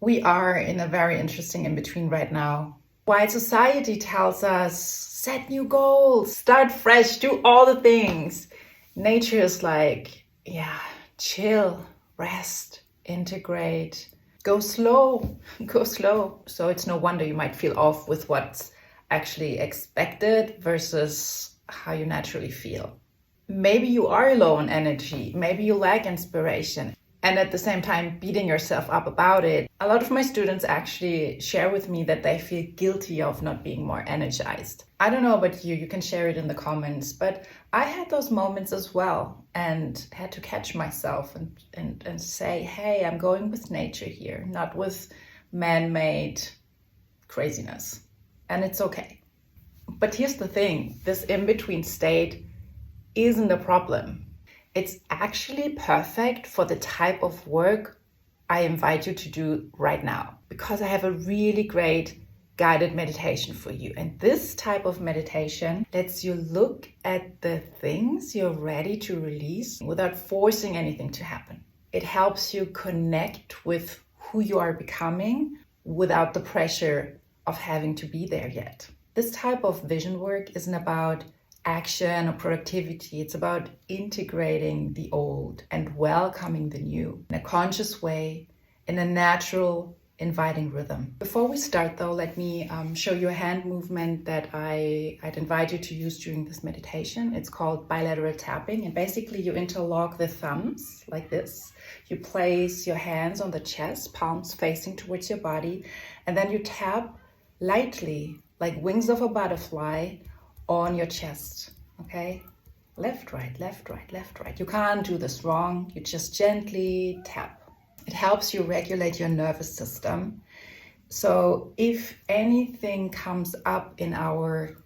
We are in a very interesting in-between right now. While society tells us, set new goals, start fresh, do all the things, nature is like, yeah, chill, rest, integrate, go slow, go slow. So it's no wonder you might feel off with what's actually expected versus how you naturally feel. Maybe you are low on energy, maybe you lack inspiration, and at the same time beating yourself up about it. A lot of my students actually share with me that they feel guilty of not being more energized. I don't know about you can share it in the comments, but I had those moments as well and had to catch myself and say, hey, I'm going with nature here, not with man-made craziness. And it's okay. But here's the thing, this in-between state isn't a problem. It's actually perfect for the type of work I invite you to do right now, because I have a really great guided meditation for you. And this type of meditation lets you look at the things you're ready to release without forcing anything to happen. It helps you connect with who you are becoming without the pressure of having to be there yet. This type of vision work isn't about action or productivity. It's about integrating the old and welcoming the new in a conscious way, in a natural, inviting rhythm. Before we start though, let me show you a hand movement that I'd invite you to use during this meditation. It's called bilateral tapping, and basically you interlock the thumbs like this. You place your hands on the chest, palms facing towards your body, and then you tap lightly, like wings of a butterfly, on your chest, okay? Left, right, left, right, left, right. You can't do this wrong. You just gently tap. It helps you regulate your nervous system. So if anything comes up in our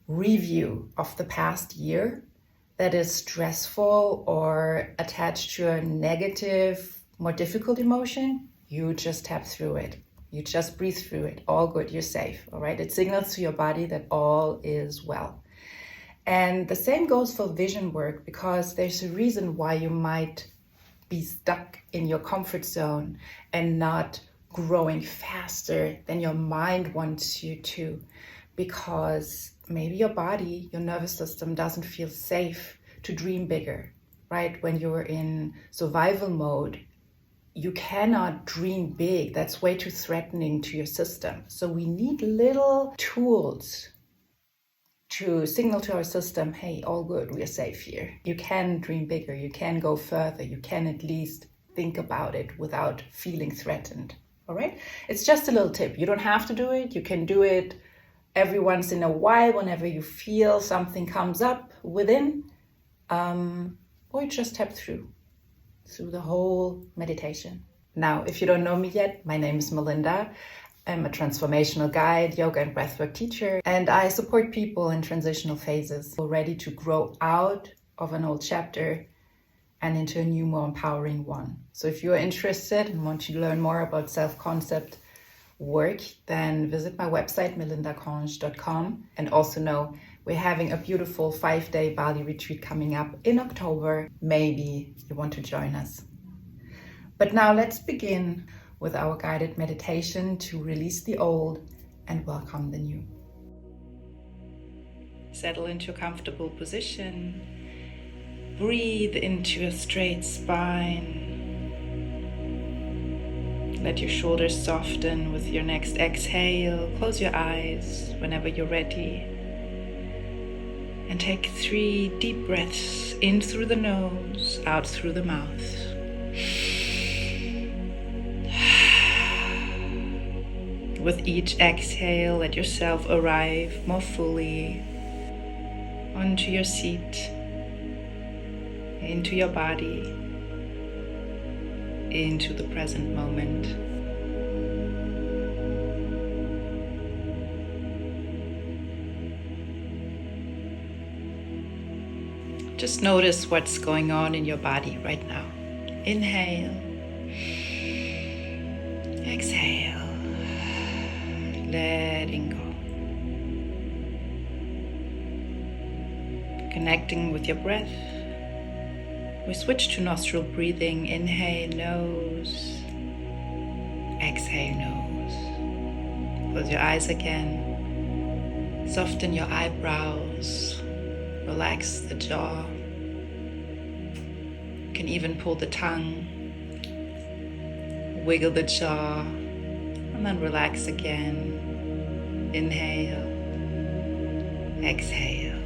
review of the past year that is stressful or attached to a negative, more difficult emotion, you just tap through it. You just breathe through it. All good, you're safe, all right? It signals to your body that all is well. And the same goes for vision work, because there's a reason why you might be stuck in your comfort zone and not growing faster than your mind wants you to, because maybe your body, your nervous system doesn't feel safe to dream bigger, right? When you're in survival mode, you cannot dream big. That's way too threatening to your system. So we need little tools to signal to our system, hey, all good, we are safe here. You can dream bigger, you can go further, you can at least think about it without feeling threatened, all right? It's just a little tip. You don't have to do it. You can do it every once in a while whenever you feel something comes up within, or you just tap through the whole meditation. Now, if you don't know me yet, my name is Melinda. I'm a transformational guide, yoga and breathwork teacher, and I support people in transitional phases who are ready to grow out of an old chapter and into a new, more empowering one. So if you are interested and want to learn more about self-concept work, then visit my website, melindacange.com, and also know we're having a beautiful 5-day Bali retreat coming up in October. Maybe you want to join us. But now let's begin with our guided meditation to release the old and welcome the new. Settle into a comfortable position. Breathe into a straight spine. Let your shoulders soften with your next exhale. Close your eyes whenever you're ready. And take 3 deep breaths in through the nose, out through the mouth. With each exhale, let yourself arrive more fully onto your seat, into your body, into the present moment. Just notice what's going on in your body right now. Inhale, exhale, letting go. Connecting with your breath. We switch to nostril breathing. Inhale, nose, Exhale, nose. Close your eyes again. Soften your eyebrows. Relax the jaw. You can even pull the tongue. Wiggle the jaw. And then relax again. Inhale. Exhale.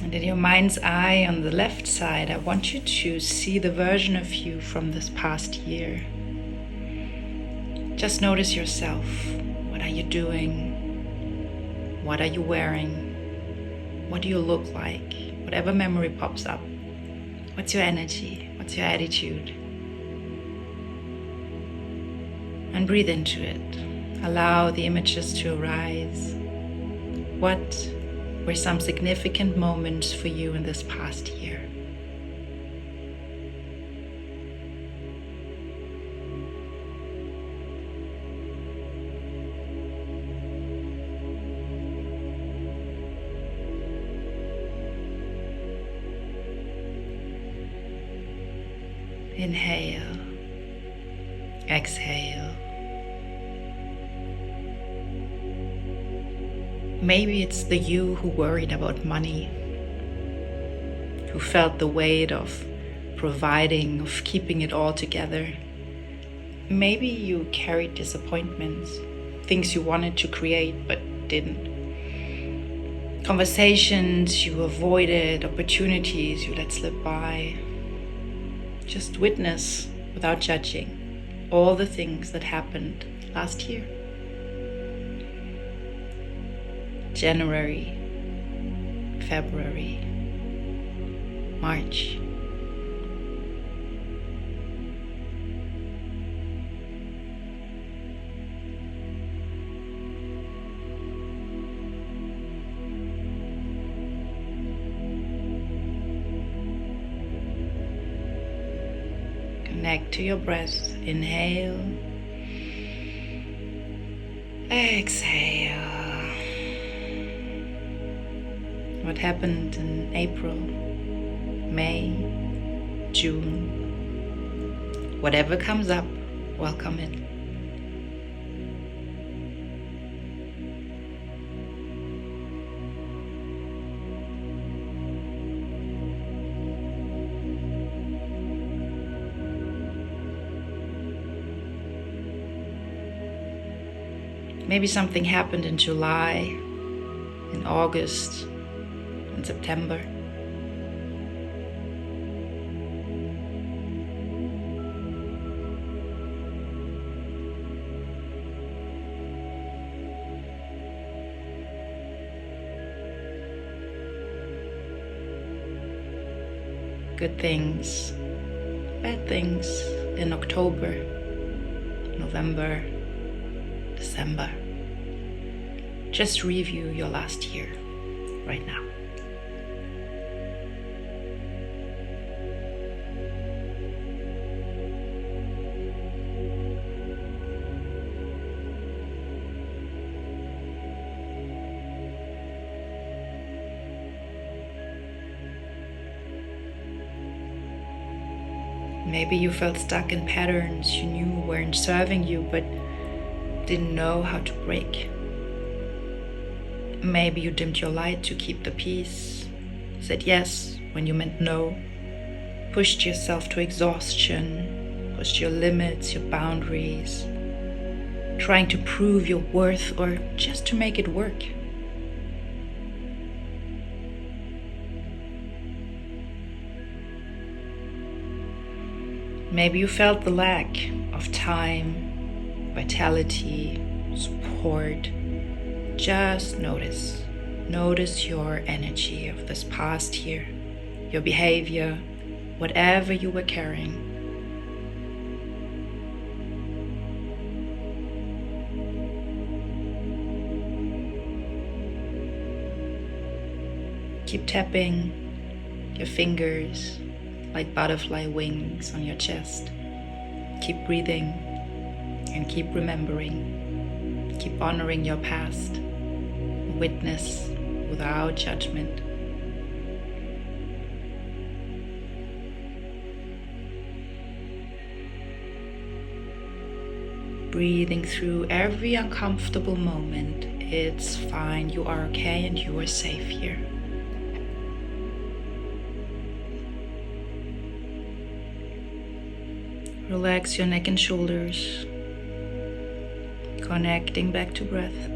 And in your mind's eye on the left side, I want you to see the version of you from this past year. Just notice yourself. What are you doing? What are you wearing? What do you look like? Whatever memory pops up. What's your energy? What's your attitude? And breathe into it. Allow the images to arise. What were some significant moments for you in this past year? Inhale, exhale. Maybe it's the you who worried about money, who felt the weight of providing, of keeping it all together. Maybe you carried disappointments, things you wanted to create but didn't. Conversations you avoided, opportunities you let slip by. Just witness without judging all the things that happened last year. January, February, March. Connect to your breath. Inhale. Exhale. What happened in April, May, June? Whatever comes up, welcome it. Maybe something happened in July, in August, in September. Good things, bad things in October, November, December. Just review your last year right now. Maybe you felt stuck in patterns you knew weren't serving you, but didn't know how to break. Maybe you dimmed your light to keep the peace, said yes when you meant no, pushed yourself to exhaustion, pushed your limits, your boundaries, trying to prove your worth or just to make it work. Maybe you felt the lack of time, vitality, support. Just notice. Notice your energy of this past year, your behavior, whatever you were carrying. Keep tapping your fingers like butterfly wings on your chest. Keep breathing and keep remembering. Keep honoring your past. Witness without judgment. breathing through every uncomfortable moment. It's fine, you are okay and you are safe here. Relax your neck and shoulders, connecting back to breath.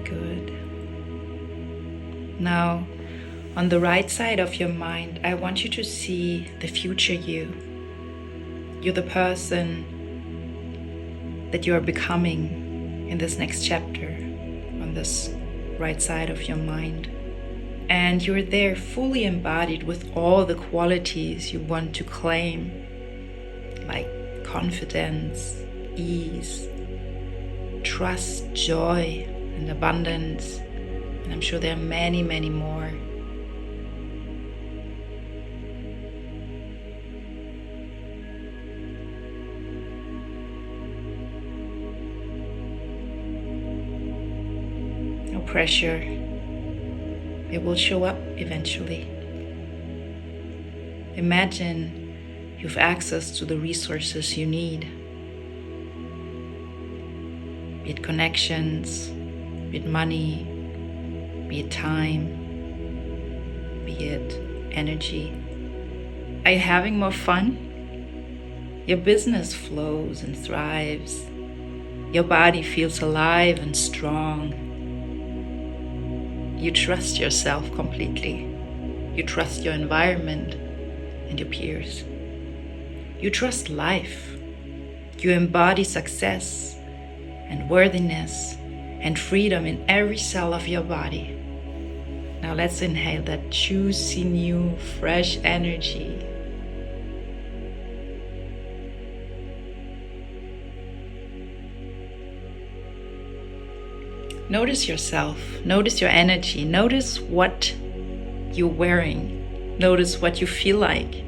Good. Now, on the right side of your mind, I want you to see the future you. You're the person that you are becoming in this next chapter on this right side of your mind. And you're there fully embodied with all the qualities you want to claim, like confidence, ease, trust, joy, and abundance. And I'm sure there are many, many more. No pressure. It will show up eventually. Imagine you've access to the resources you need. Be it connections, be it money, be it time, be it energy. Are you having more fun? Your business flows and thrives. Your body feels alive and strong. You trust yourself completely. You trust your environment and your peers. You trust life. You embody success and worthiness and freedom in every cell of your body. Now let's inhale that juicy, new, fresh energy. Notice yourself, notice your energy, notice what you're wearing, notice what you feel like.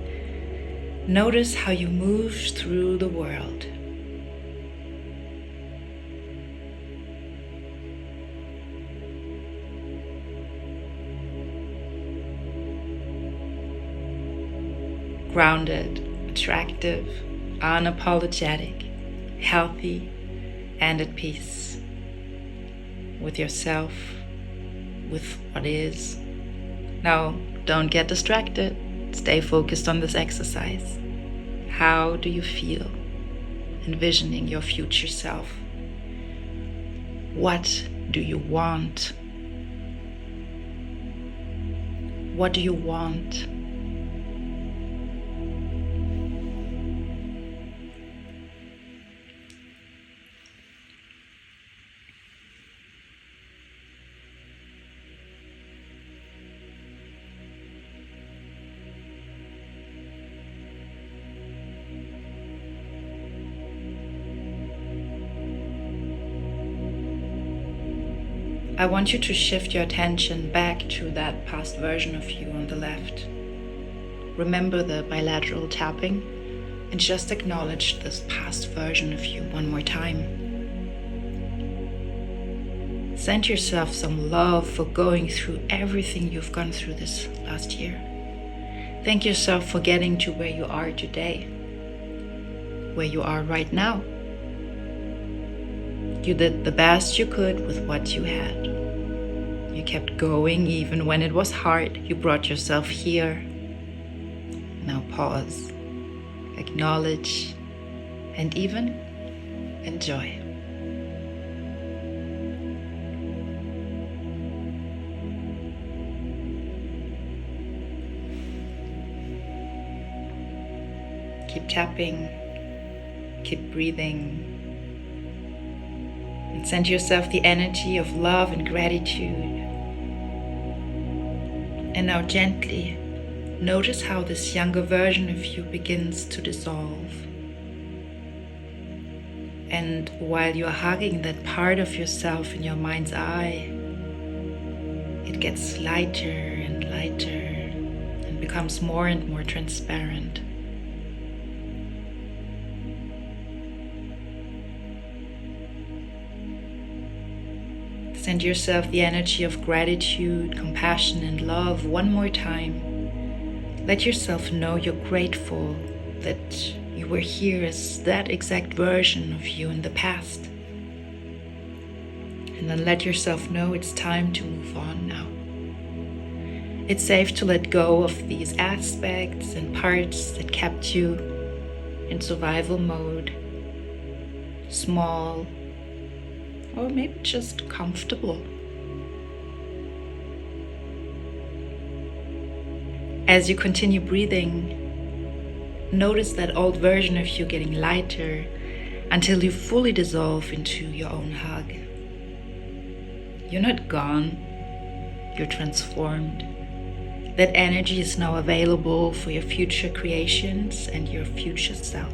Notice how you move through the world. Grounded, attractive, unapologetic, healthy, and at peace with yourself, with what is. Now, don't get distracted. Stay focused on this exercise. How do you feel envisioning your future self? What do you want? What do you want? I want you to shift your attention back to that past version of you on the left. Remember the bilateral tapping and just acknowledge this past version of you one more time. Send yourself some love for going through everything you've gone through this last year. Thank yourself for getting to where you are today, where you are right now. You did the best you could with what you had. You kept going even when it was hard. You brought yourself here. Now pause, acknowledge, and even enjoy. Keep tapping, keep breathing. And send yourself the energy of love and gratitude. And now gently, notice how this younger version of you begins to dissolve. And while you're hugging that part of yourself in your mind's eye, it gets lighter and lighter and becomes more and more transparent. Send yourself the energy of gratitude, compassion, and love one more time. Let yourself know you're grateful that you were here as that exact version of you in the past. And then let yourself know it's time to move on now. It's safe to let go of these aspects and parts that kept you in survival mode, small, or maybe just comfortable. As you continue breathing, notice that old version of you getting lighter until you fully dissolve into your own hug. You're not gone, you're transformed. That energy is now available for your future creations and your future self.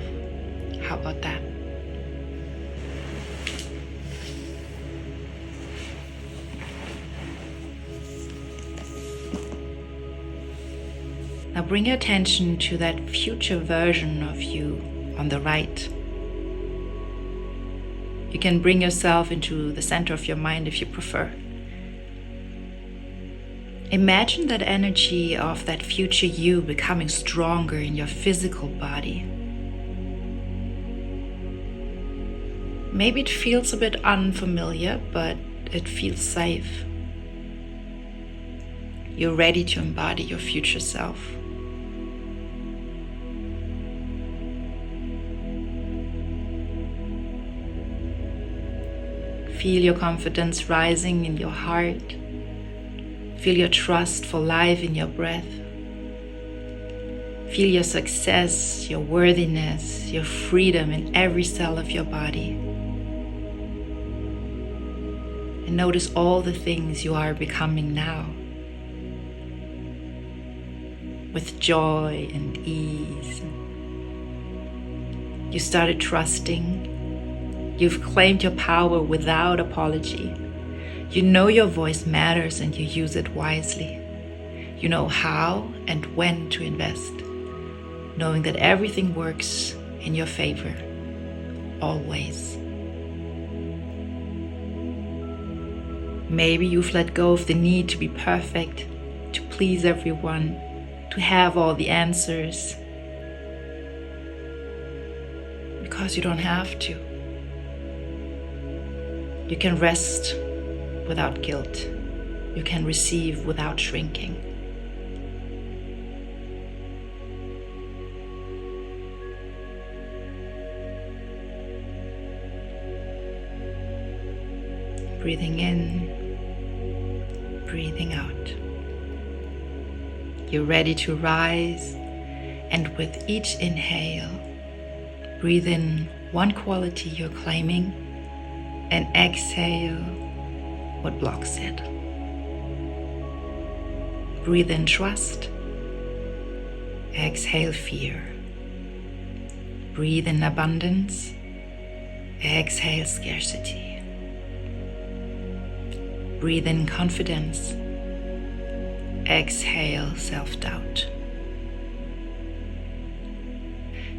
How about that? Now bring your attention to that future version of you on the right. You can bring yourself into the center of your mind if you prefer. Imagine that energy of that future you becoming stronger in your physical body. Maybe it feels a bit unfamiliar, but it feels safe. You're ready to embody your future self. Feel your confidence rising in your heart. Feel your trust for life in your breath. Feel your success, your worthiness, your freedom in every cell of your body. And notice all the things you are becoming now. With joy and ease. You started trusting. You've claimed your power without apology. You know your voice matters and you use it wisely. You know how and when to invest, knowing that everything works in your favor, always. Maybe you've let go of the need to be perfect, to please everyone, to have all the answers, because you don't have to. You can rest without guilt. You can receive without shrinking. Breathing in, breathing out. You're ready to rise, and with each inhale, breathe in one quality you're claiming, and exhale what blocks it. Breathe in trust, exhale fear. Breathe in abundance, exhale scarcity. Breathe in confidence, exhale self-doubt.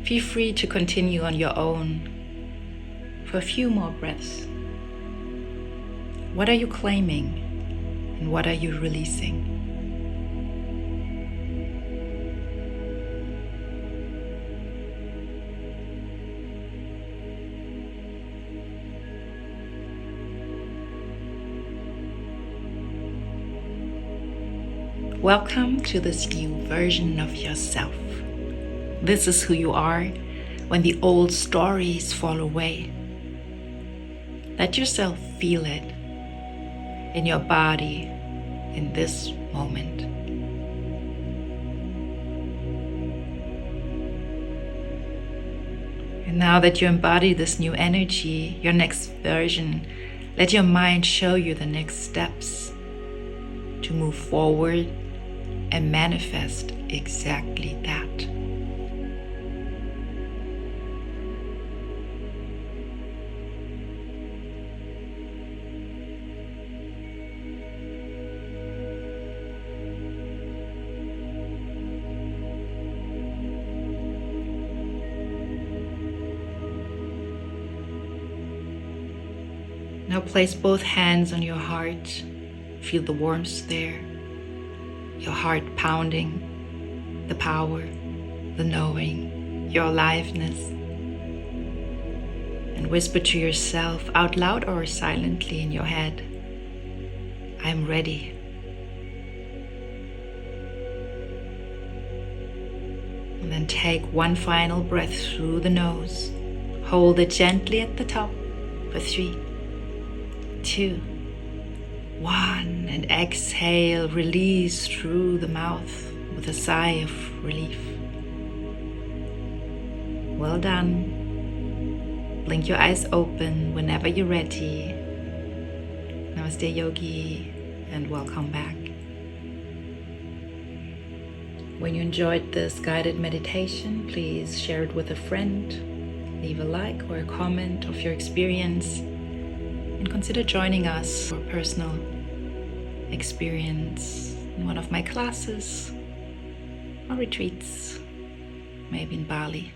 Feel free to continue on your own for a few more breaths. What are you claiming and what are you releasing? Welcome to this new version of yourself. This is who you are when the old stories fall away. Let yourself feel it in your body in this moment. And now that you embody this new energy, your next version, let your mind show you the next steps to move forward and manifest exactly that. Now place both hands on your heart. Feel the warmth there, your heart pounding. the power, the knowing, your aliveness. And whisper to yourself out loud or silently in your head, I'm ready. And then take one final breath through the nose. Hold it gently at the top for 3, 2, 1. And exhale, release through the mouth with a sigh of relief. Well done. Blink your eyes open whenever you're ready. Namaste Yogi, and welcome back. When you enjoyed this guided meditation, please share it with a friend, leave a like or a comment of your experience, and consider joining us for personal experience in one of my classes or retreats, maybe in Bali.